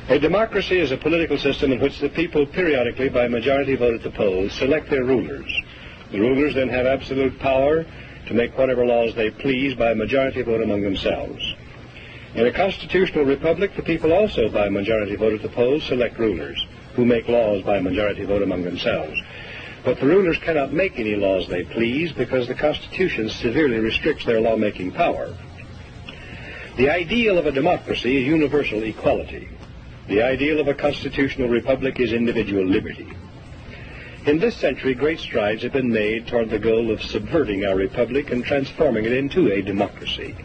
A democracy is a political system in which the people periodically, by majority vote at the polls, select their rulers. The rulers then have absolute power to make whatever laws they please by majority vote among themselves. In a constitutional republic, the people also, by majority vote at the polls, select rulers, who make laws by majority vote among themselves. But the rulers cannot make any laws they please because the Constitution severely restricts their lawmaking power. The ideal of a democracy is universal equality. The ideal of a constitutional republic is individual liberty. In this century, great strides have been made toward the goal of subverting our republic and transforming it into a democracy.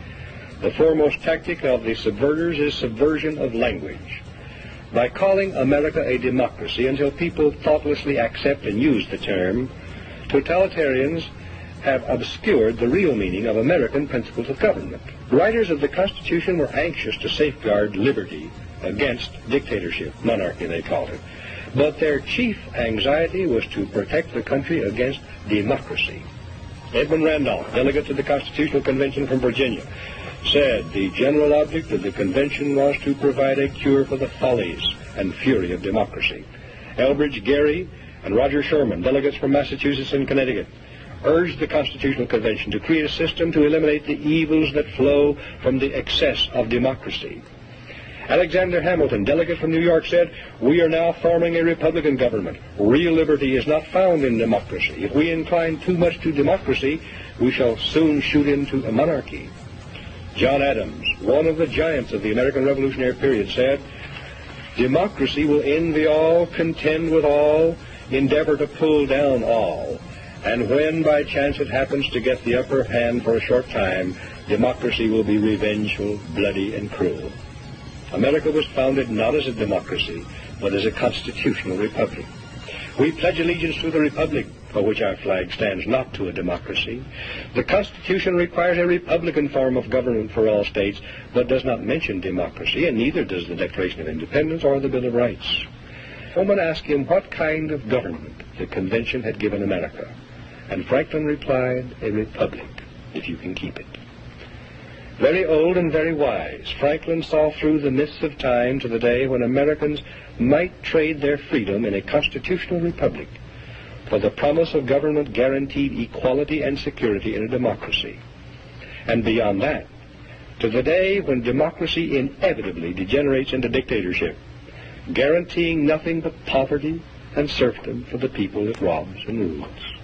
The foremost tactic of the subverters is subversion of language. By calling America a democracy until people thoughtlessly accept and use the term, totalitarians have obscured the real meaning of American principles of government. Writers of the Constitution were anxious to safeguard liberty against dictatorship, monarchy they called it. But their chief anxiety was to protect the country against democracy. Edmund Randolph, delegate to the Constitutional Convention from Virginia, said the general object of the convention was to provide a cure for the follies and fury of democracy. Elbridge Gerry and Roger Sherman, delegates from Massachusetts and Connecticut, urged the Constitutional Convention to create a system to eliminate the evils that flow from the excess of democracy. Alexander Hamilton, delegate from New York, said, "We are now forming a Republican government. Real liberty is not found in democracy. If we incline too much to democracy, we shall soon shoot into a monarchy." John Adams, one of the giants of the American Revolutionary period, said, "Democracy will envy all, contend with all, endeavor to pull down all. And when by chance it happens to get the upper hand for a short time, democracy will be revengeful, bloody, and cruel." America was founded not as a democracy, but as a constitutional republic. We pledge allegiance to the republic, for which our flag stands, not to a democracy. The Constitution requires a republican form of government for all states, but does not mention democracy, and neither does the Declaration of Independence or the Bill of Rights. Someone asked him what kind of government the convention had given America, and Franklin replied, "A republic, if you can keep it." Very old and very wise, Franklin saw through the mists of time to the day when Americans might trade their freedom in a constitutional republic for the promise of government guaranteed equality and security in a democracy. And beyond that, to the day when democracy inevitably degenerates into dictatorship, guaranteeing nothing but poverty and serfdom for the people it robs and rules.